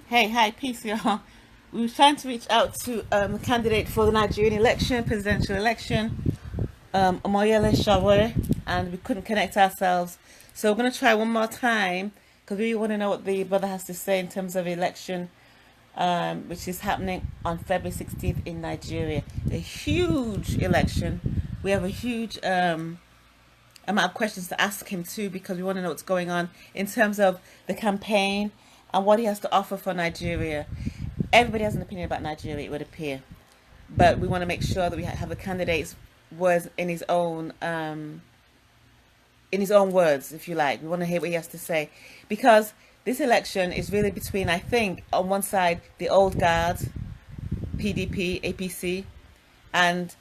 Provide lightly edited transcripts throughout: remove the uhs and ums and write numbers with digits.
Hey, hi, peace, y'all. We were trying to reach out to the candidate for the Nigerian election, presidential election, Omoyele Sowore, and we couldn't connect ourselves. So we're going to try one more time because we want to know what the brother has to say in terms of election, which is happening on February 16th in Nigeria. A huge election. We have a huge amount of questions to ask him too because we want to know what's going on in terms of the campaign and what he has to offer for Nigeria. Everybody has an opinion about Nigeria, it would appear, but we want to make sure that we have the candidate's words in his own words, if you like. We want to hear what he has to say because this election is really between, I think, on one side the old guard, PDP, APC, and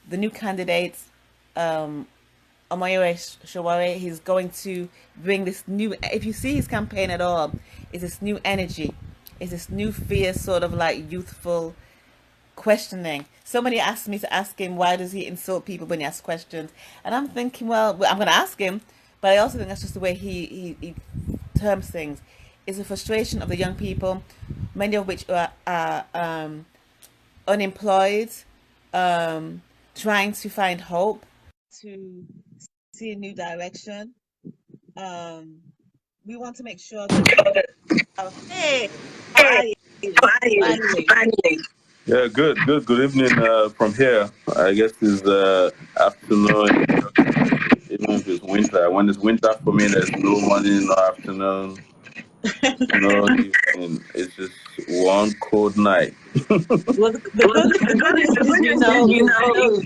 the new candidates. Omoyele Sowore, he's going to bring this new, if you see his campaign at all, is this new energy, is this new fierce sort of like youthful questioning. Somebody asked me to ask him why does he insult people when he asks questions, and I'm thinking, well, I'm going to ask him, but I also think that's just the way he terms things. It's a frustration of the young people, many of which are unemployed, trying to find hope, to see a new direction. Um, we want to make sure that. Hey, how are you? Finally. Yeah, good evening from here. I guess it's afternoon, even if it's winter. When it's winter for me, there's no morning, no afternoon, no evening. It's just one cold night. Well, the good news is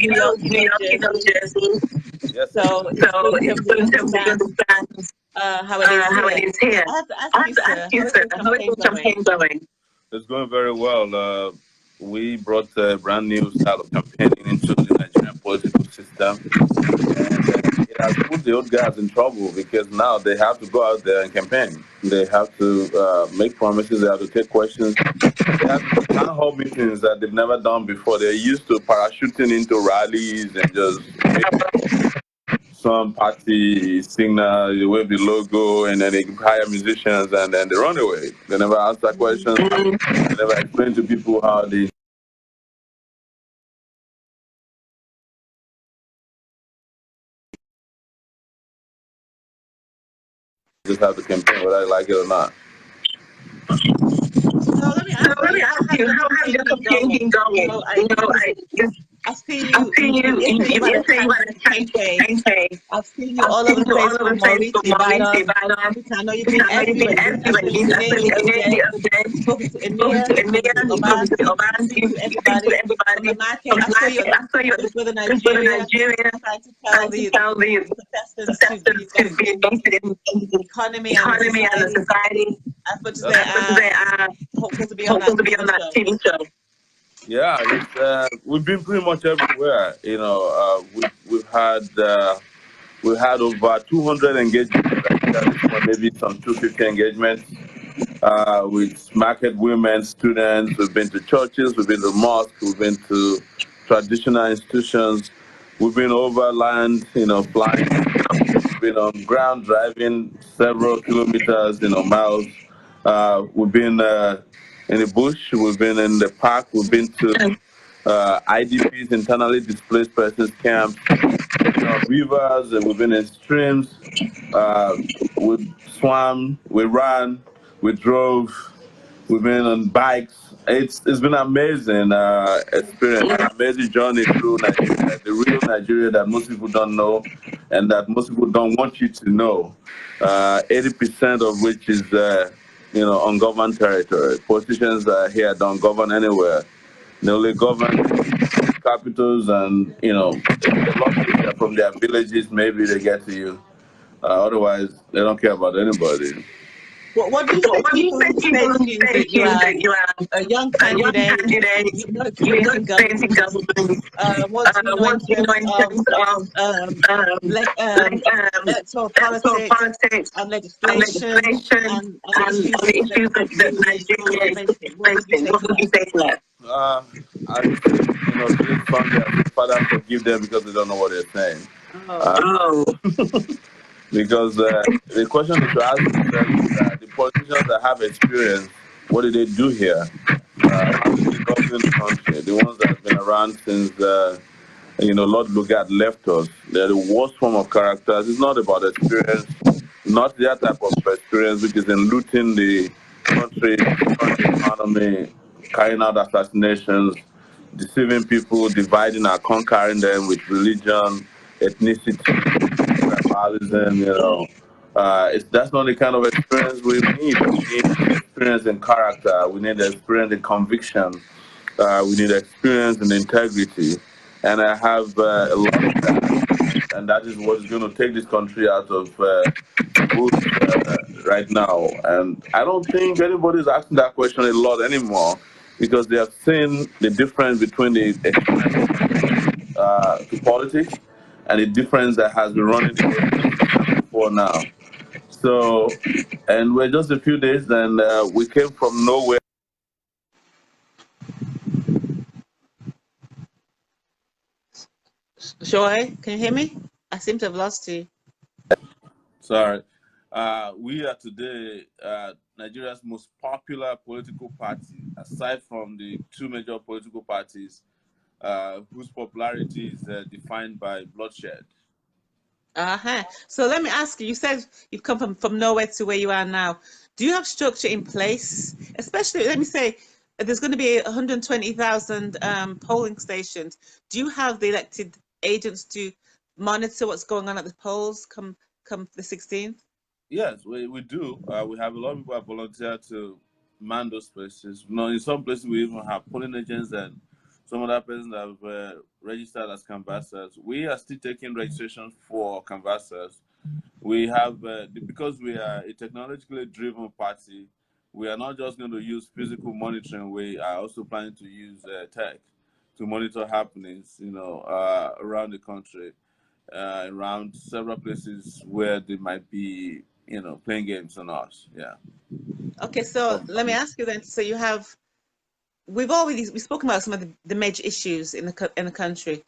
you know Jersey. Yes, So it's going to understand how it is here. I have to ask you, sir, how is the campaign going? it's going very well. We brought a brand new style of campaigning into the Nigerian political system, and it has put the old guys in trouble because now they have to go out there and campaign. They have to make promises. They have to take questions. They have to do town hall meetings that they've never done before. They're used to parachuting into rallies and just some party signal, they wave the logo, and then they hire musicians, and then they run away. They never answer questions. They never explain to people how they just have to campaign, whether I like it or not. So let me ask you, how has your campaign been going? I've seen you yesterday when I campaign. I've seen you all over the place for Maurice, Ibadan. I know you've been everywhere. The other day, spoken to Emir, Obansi, to everybody. On the market, I saw you with Nigeria, trying to tell the contestants to be invested in the economy and the society. As much as they are hopeful to be on that TV show. Yeah, we've been pretty much everywhere. We've had over 200 engagements, maybe some 250 engagements with market women, students. We've been to churches, we've been to mosques, we've been to traditional institutions. We've been over land, flying. We've been on ground, driving several kilometers, miles. We've been in the bush, we've been in the park, we've been to IDPs, internally displaced persons camps, rivers, and we've been in streams. We swam, we ran, we drove, we've been on bikes. It's been an amazing experience, an amazing journey through Nigeria, the real Nigeria that most people don't know and that most people don't want you to know. 80% of which is ungoverned territory. Politicians here don't govern anywhere. They only govern capitals, and if they're lucky from their villages, maybe they get to you. Otherwise, they don't care about anybody. What do you say people that you are a young candidate, you've not experienced in government, what do you know in terms of electoral politics and legislation and the issues that Nigeria is facing? What would you say to that? I just today's Sunday, I say, Father, forgive them because they don't know what they're saying. Because the question you should ask yourself is that the politicians that have experience, what did they do here? How did they govern the country? The ones that have been around since Lord Lugard left us. They're the worst form of characters. It's not about experience, not that type of experience which is in looting the country, destroying the economy, carrying out assassinations, deceiving people, dividing and conquering them with religion, ethnicity, tribalism, that's not the kind of experience we need. We need experience in character. We need experience in conviction. We need experience and integrity. And I have a lot of that. And that is what is going to take this country out of the woods right now. And I don't think anybody is asking that question a lot anymore because they have seen the difference between the experience of coming to politics and the difference that has been running the system before now. So, and we're just a few days, and we came from nowhere. Joy, can you hear me? I seem to have lost you. Sorry. We are today Nigeria's most popular political party, aside from the two major political parties whose popularity is defined by bloodshed. Uh-huh. So let me ask you, you said you've come from nowhere to where you are now. Do you have structure in place? Especially, let me say, there's going to be 120,000 polling stations. Do you have the elected agents to monitor what's going on at the polls come the 16th? Yes, we do. We have a lot of people that volunteer to man those places. In some places we even have polling agents and some other persons that have registered as canvassers. We are still taking registration for canvassers. We have because we are a technologically driven party. We are not just going to use physical monitoring. We are also planning to use tech to monitor happenings, around the country, around several places where they might be, playing games on us. Yeah. Okay, so let me ask you then. So we've spoken about some of the major issues in the country.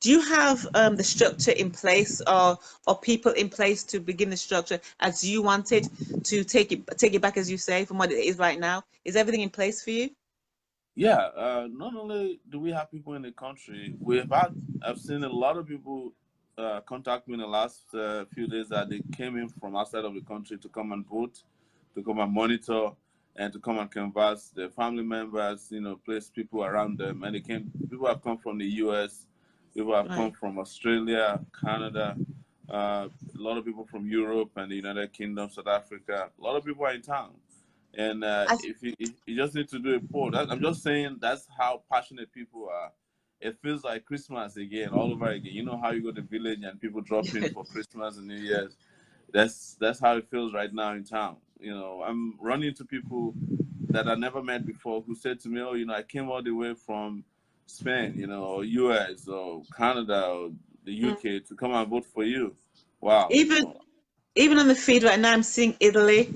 Do you have the structure in place or people in place to begin the structure as you wanted to take it back, as you say, from what it is right now? Is everything in place for you? Yeah, not only do we have people in the country, I've seen a lot of people contact me in the last few days that they came in from outside of the country to come and vote, to come and monitor, and to come and canvass their family members, place people around them. And people have come from the US, people have come Right. from Australia, Canada, a lot of people from Europe and the United Kingdom, South Africa. A lot of people are in town. And As, if you just need to do a poll, I'm just saying that's how passionate people are. It feels like Christmas again, all over again. You know how you go to the village and people drop in for Christmas and New Year's. That's how it feels right now in town. I'm running into people that I never met before who said to me, "Oh, I came all the way from Spain, or US or Canada or the UK to come and vote for you." Wow. even even on the feed right now, I'm seeing Italy,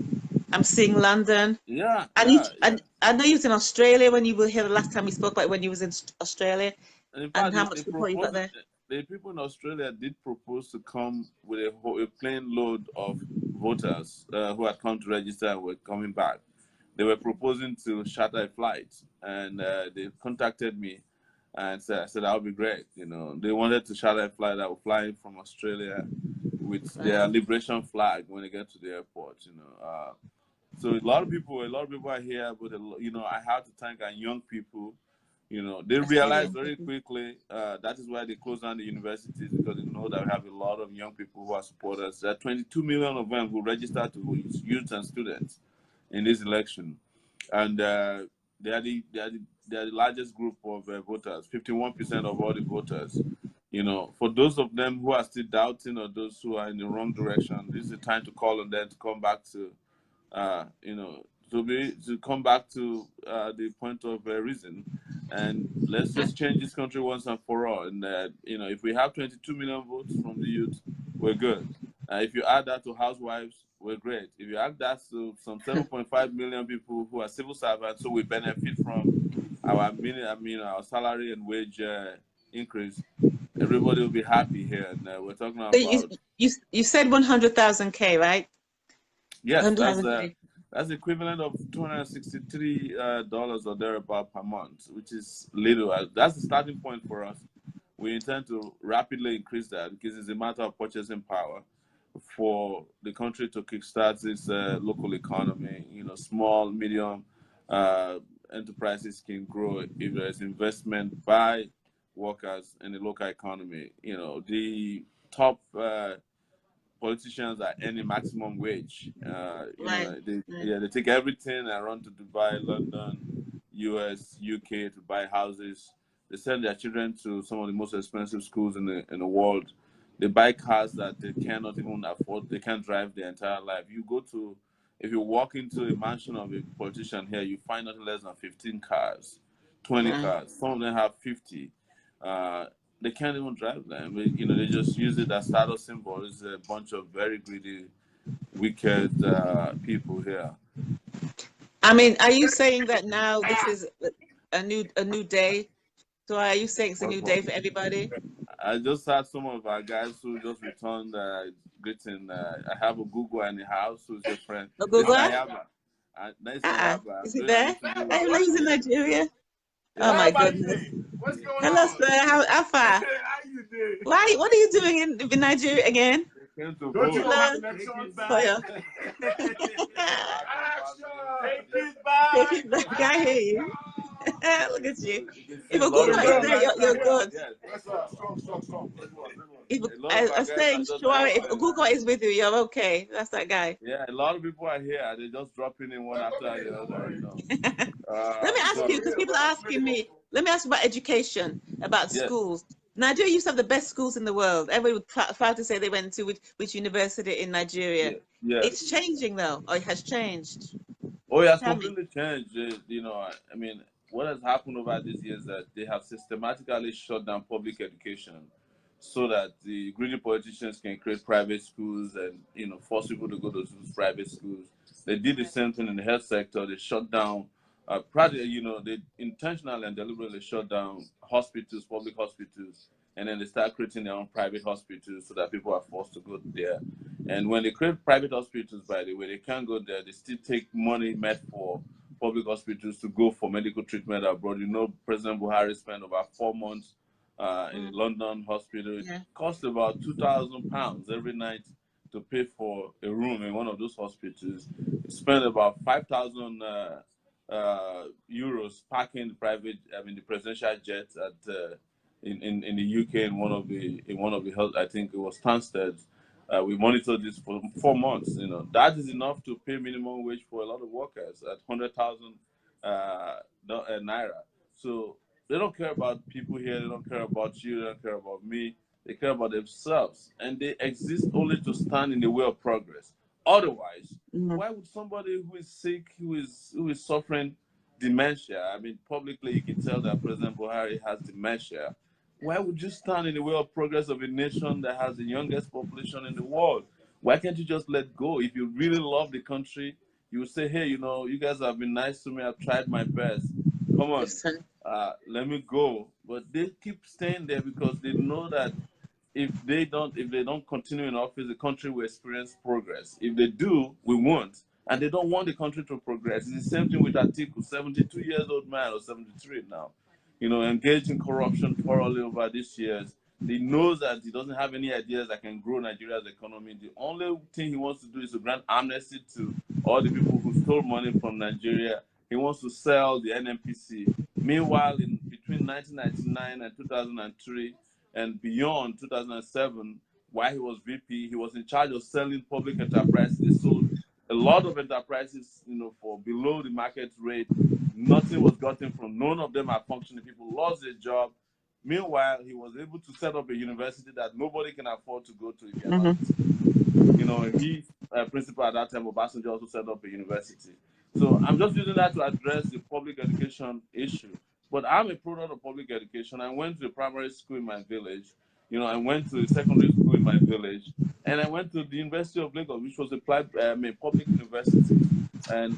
I'm seeing London. Yeah, And you, yeah, yeah. and I know you was in Australia when you were here the last time we spoke about when you was in Australia And in and fact, how much support you got there. the people in Australia did propose to come with a plane load of voters who had come to register and were coming back. They were proposing to charter a flight, and they contacted me and said that would be great. They wanted to charter a flight that would fly in from Australia with their Right. liberation flag when they get to the airport. So a lot of people are here, but I have to thank our young people. They Especially realize young very people. quickly that is why they close down the universities because they know that we have a lot of young people who are supporters. There are 22 million of them who registered to vote, youth and students, in this election, and they are the largest group of voters. 51% of all the voters. For those of them who are still doubting or those who are in the wrong direction, this is the time to call on them to come back to uh, you know, to come back to the point of reason, and let's just change this country once and for all. And if we have 22 million votes from the youth, we're good. If you add that to housewives, we're great. If you add that to some 7.5 million people who are civil servants, so we benefit from our our salary and wage increase, everybody will be happy here. And we're talking So about, you said 100,000 K, right? yes, 100,000 K. that's the equivalent of $263 or thereabout per month, which is little. That's the starting point for us. We intend to rapidly increase that because it's a matter of purchasing power for the country to kickstart its local economy. You know, small, medium uh, enterprises can grow if there's investment by workers in the local economy. You know, the top politicians are earning maximum wage. Right. Right. They take everything and run to Dubai, London, US, UK to buy houses. They send their children to some of the most expensive schools in the world. They buy cars that they cannot even afford. They can't drive their entire life. If you walk into a mansion of a politician here, you find nothing less than 15 cars, 20 Right. cars. Some of them have 50. Uh, they can't even drive them. You know, they just use it as status symbol. It's a bunch of very greedy, wicked people here. I mean, are you saying that now this is a new day? So are you saying it's a new day for everybody? I just had some of our guys who just returned greeting. I have a Google in the house who's your friend. This is Ogugwa? Nayaba. Nice Nayaba. Is I'm he doing an there? interview I with know he's in Nigeria. Oh yeah. my goodness. What's going Hello, on? sir. How far? How you doing? Why? What are you doing in Nigeria again? They came to Don't you vote. know how Hello. elections For your Action! Take it take back! it back. I hear you. Look at you. You can see If a lot of Ogugwa is our there, guys you're are here. good. Yes. What's up? Strong. If A lot of I our guys are saying just sure, if dropping. Ogugwa is with you, you're okay. That's that guy. Yeah, a lot of people are here. They just dropping in one after the other, you know. Let me ask So you, because people are asking me, let me ask you about education, about yes, schools. Nigeria used to have the best schools in the world. Everybody would proud to say they went to which university in Nigeria. yes. It's changing though, or it has changed. Oh, it has Tell me. completely changed. You know, I mean, what has happened over these years is that they have systematically shut down public education so that the greedy politicians can create private schools and, you know, force people to go to those private schools. They did the same thing in the health sector. They shut down, you know, they intentionally and deliberately shut down hospitals, public hospitals, and then they start creating their own private hospitals so that people are forced to go there. And when they create private hospitals, by the way, they can't go there. They still take money meant for public hospitals to go for medical treatment abroad. You know, President Buhari spent about 4 months in a Mm, London hospital. It yeah. cost about £2,000 every night to pay for a room in one of those hospitals. He spent about 5,000 euros parking the presidential jet at in the UK in one of the health. I think it was Stansted. We monitored this for 4 months. You know, that is enough to pay minimum wage for a lot of workers at 100,000 naira. So they don't care about people here. They don't care about you. They don't care about me. They care about themselves, and they exist only to stand in the way of progress. Otherwise, Mm, why would somebody who is sick, who is suffering dementia? I mean, publicly you can tell that President Buhari has dementia. Why would you stand in the way of progress of a nation that has the youngest population in the world? Why can't you just let go? If you really love the country, you would say, hey, you know, you guys have been nice to me. I've tried my best. Come on, listen. let me go. But they keep staying there because they know that if they don't continue in office, the country will experience progress. If they do, we won't. And they don't want the country to progress. It's the same thing with Atiku, 72 years old man or 73 now. You know, engaged in corruption thoroughly over these years. He knows that he doesn't have any ideas that can grow Nigeria's economy. The only thing he wants to do is to grant amnesty to all the people who stole money from Nigeria. He wants to sell the NNPC. Meanwhile, in between 1999 and 2003, and beyond 2007, while he was VP, he was in charge of selling public enterprises. They sold a lot of enterprises, you know, for below the market rate. Nothing was gotten from. None of them are functioning. People lost their job. Meanwhile, he was able to set up a university that nobody can afford to go to if you're not, Hmm. you know, he, principal at that time, Obasanjo, also set up a university. So I'm just using that to address the public education issue. But I'm a product of public education. I went to a primary school in my village. You know, I went to a secondary school in my village, and I went to the University of Lagos, which was a public university, and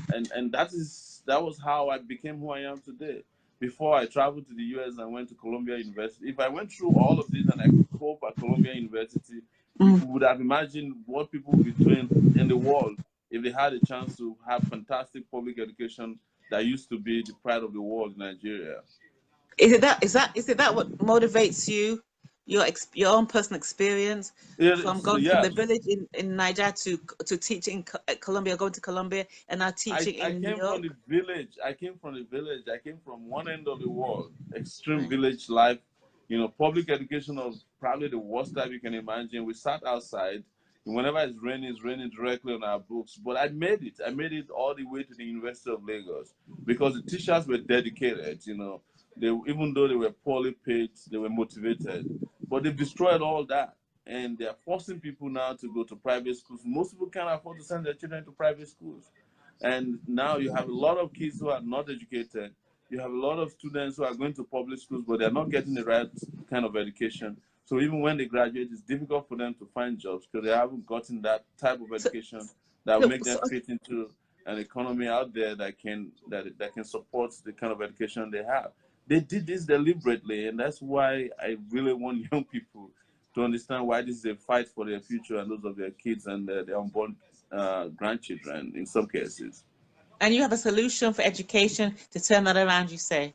that was how I became who I am today. before I traveled to the US and went to Columbia University. If I went through all of this and I could cope at Columbia University, you would have imagined what people would be doing in the world if they had a chance to have fantastic public education that used to be the pride of the world in Nigeria. Is it that what motivates you, your own personal experience from going from the Yes. village in Niger to teaching at Columbia, going to Columbia, and now teaching I in New came from York? the village. I came from the village. I came from one end of the world, extreme Right. village life. Public education of probably the worst type you can imagine. We sat outside. And whenever it's raining directly on our books. But I made it. I made it all the way to the University of Lagos because the teachers were dedicated. They, even though they were poorly paid, they were motivated. But they've destroyed all that, and they are forcing people now to go to private schools. Most people can't afford to send their children to private schools. And now you have a lot of kids who are not educated. You have a lot of students who are going to public schools, but they're not getting the right kind of education. So even when they graduate, it's difficult for them to find jobs because they haven't gotten that type of So, education that will so, make them so fit into an economy out there that can support the kind of education they have. They did this deliberately, and that's why I really want young people to understand why this is a fight for their future and those of their kids and their unborn grandchildren in some cases. and you have a solution for education to turn that around, you say?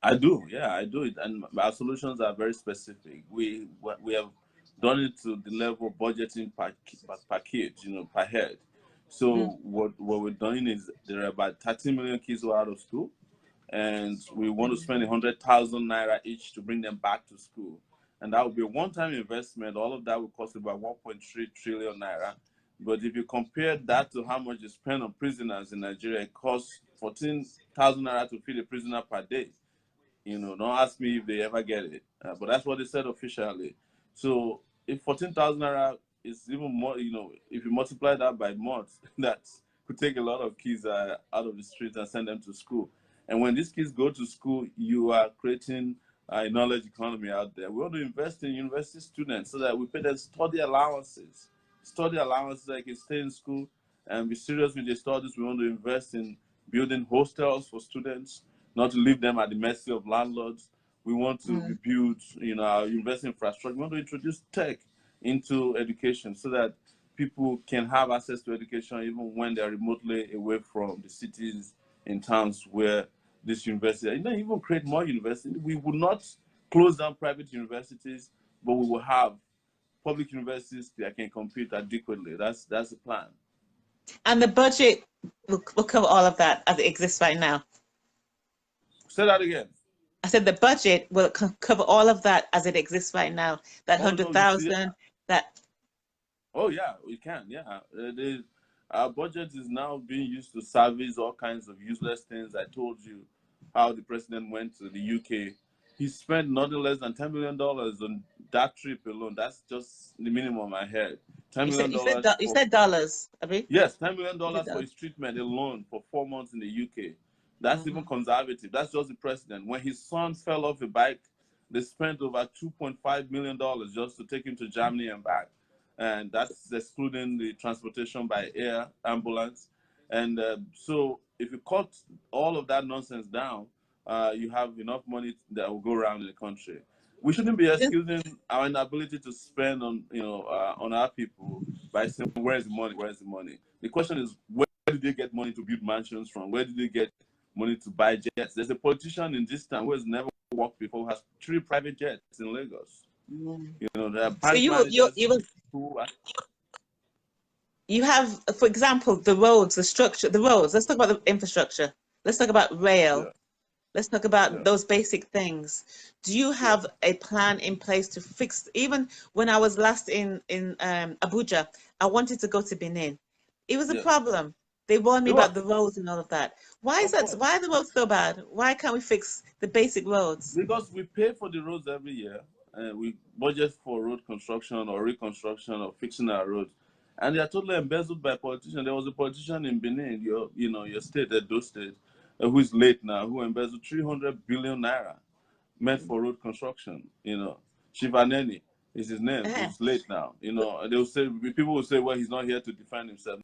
I do, yeah, I do it, and our solutions are very specific. We have done it to the level of budgeting per kid, per head. Mm. So what we're doing is there are about 30 million kids who are out of school, and we want to spend 100,000 naira each to bring them back to school. And that will be a one-time investment. All of that will cost about 1.3 trillion naira. But if you compare that to how much you spend on prisoners in Nigeria, it costs 14,000 naira to feed a prisoner per day. Don't ask me if they ever get it, but that's what they said officially. So if 14,000 naira is even more, if you multiply that by months, that could take a lot of kids out of the streets and send them to school. And when these kids go to school, you are creating a knowledge economy out there. We want to invest in university students so that we pay them study allowances that they can stay in school and be serious with their studies. We want to invest in building hostels for students, not to leave them at the mercy of landlords. We want to Mm. rebuild, our university infrastructure. We want to introduce tech into education so that people can have access to education even when they're remotely away from the cities and towns where this university, and then even create more universities. We will not close down private universities, but we will have public universities that can compete adequately. That's the plan. And the budget will cover all of that as it exists right now. Say that again. I said the budget will cover all of that as it exists right now. That Oh no, you see, 100,000, that oh yeah, we can. Yeah, our budget is now being used to service all kinds of useless things. I told you how the president went to the UK. He spent nothing less than $10 million on that trip alone. That's just the minimum I had. Ten you said million dollars you for said dollars, Abby? Yes, $10 million You said for dollars. his treatment alone for 4 months in the UK. That's even Mhm. conservative. That's just the president. When his son fell off a bike, they spent over $2.5 million just to take him to Germany and back. And that's excluding the transportation by air, ambulance. And so if you cut all of that nonsense down, you have enough money that will go around in the country. We shouldn't be excusing our inability to spend on our people by saying, where's the money? Where's the money? The question is, where did they get money to build mansions from? Where did they get money to buy jets? There's a politician in this town who has never worked before, who has 3 private jets in Lagos. Mm. There are So bank managers who are, you have, for example, the roads, the structure, the roads. Let's talk about the infrastructure. Let's talk about rail. yeah, Let's talk about yeah, those basic things. Do you yeah, have a plan in place to fix? Even when I was last in Abuja, I wanted to go to Benin. It was a yeah. problem. They warned me It about was, the roads and all of that. Why is of that? course. Why are the roads so bad? Why can't we fix the basic roads? Because we pay for the roads every year, and we budget for road construction or reconstruction or fixing our roads, and they are totally embezzled by politicians. There was a politician in Benin, your state, Edo State, who is late now, who embezzled 300 billion naira meant for road construction. Shivaneni is his name. Eh. He's late now. They will say, people will say, well, he's not here to defend himself.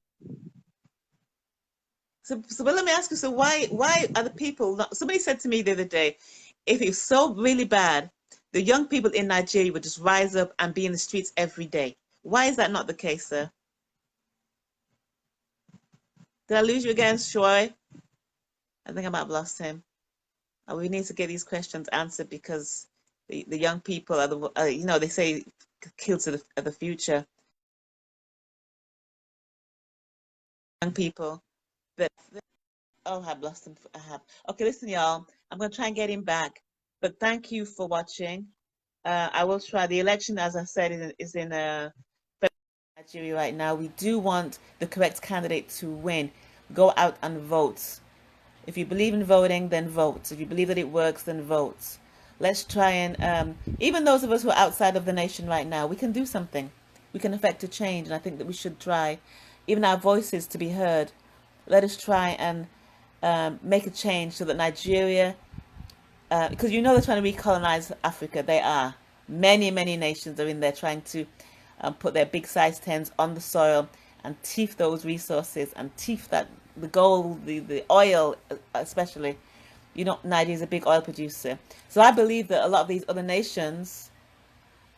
So but let me ask you, so why are the people not, somebody said to me the other day, if it's so really bad, the young people in Nigeria would just rise up and be in the streets every day. Why is that not the case, sir? Did I lose you again, Shoy? I think I might have lost him. We need to get these questions answered because the young people are the you know, they say kills of the future. Young people that oh, I've lost him. I have. Okay, listen, y'all. I'm gonna try and get him back. But thank you for watching. I will try. The election, as I said, is in Nigeria right now. We do want the correct candidate to win. Go out and vote. If you believe in voting, then vote. If you believe that it works, then vote. Let's try and even those of us who are outside of the nation right now, we can do something. We can affect a change, and I think that we should try, even our voices to be heard. Let us try and make a change so that Nigeria, because you know they're trying to recolonize Africa. They are. Many nations are in there trying to put their big size 10s on the soil and teeth those resources and teeth that the gold, the oil especially. You know, Nigeria is a big oil producer. So I believe that a lot of these other nations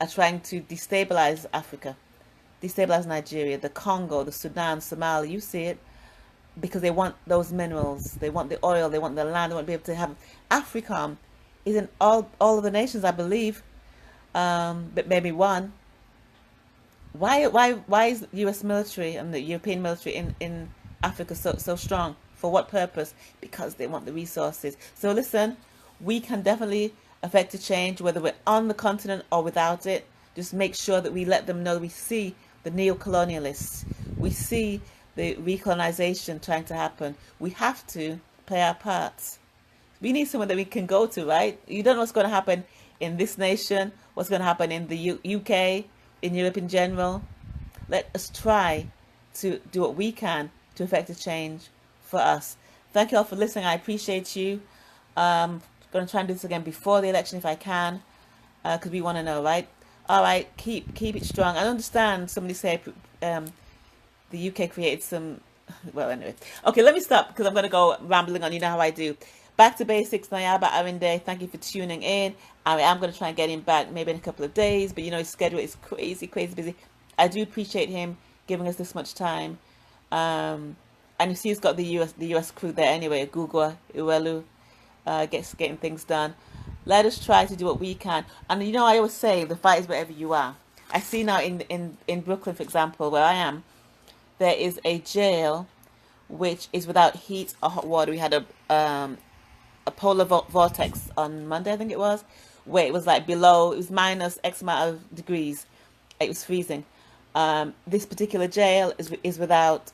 are trying to destabilize Africa, destabilize Nigeria, the Congo, the Sudan, Somalia. You see it, because they want those minerals, they want the oil, they want the land, they want to be able to have. Africa is in all of the nations, I believe, but maybe one. Why is the U.S. military and the European military in Africa so strong? For what purpose? Because they want the resources. So listen, we can definitely affect a change, whether we're on the continent or without it. Just make sure that we let them know we see the neo-colonialists. We see the recolonization trying to happen. We have to play our parts. We need someone that we can go to, right? You don't know what's going to happen in this nation, what's going to happen in the UK, in Europe in general. Let us try to do what we can to affect a change for us. Thank you all for listening. I appreciate you. I'm going to try and do this again before the election if I can, because we want to know, right? All right, keep it strong. I understand somebody say the UK created some, well, anyway. Okay, let me stop because I'm going to go rambling on. You know how I do. Back to basics, Nayaba Arinde. Thank you for tuning in. I am going to try and get him back maybe in a couple of days, but you know his schedule is crazy busy. I do appreciate him giving us this much time. And you see he's got the US crew there anyway, Google, Uelu, getting things done. Let us try to do what we can. And you know, I always say the fight is wherever you are. I see now in Brooklyn, for example, where I am, there is a jail which is without heat or hot water. We had a polar vortex on Monday, I think it was, where it was like below, it was minus X amount of degrees. It was freezing. This particular jail is without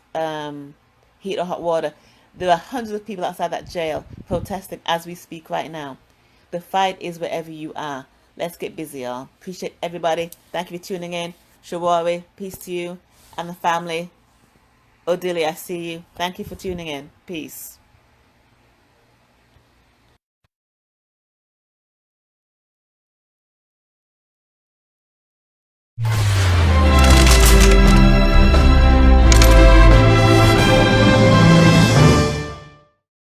heat or hot water. There are hundreds of people outside that jail protesting as we speak right now. The fight is wherever you are. Let's get busy, y'all. Appreciate everybody. Thank you for tuning in. Sowore, peace to you and the family. Odili, I see you. Thank you for tuning in. Peace.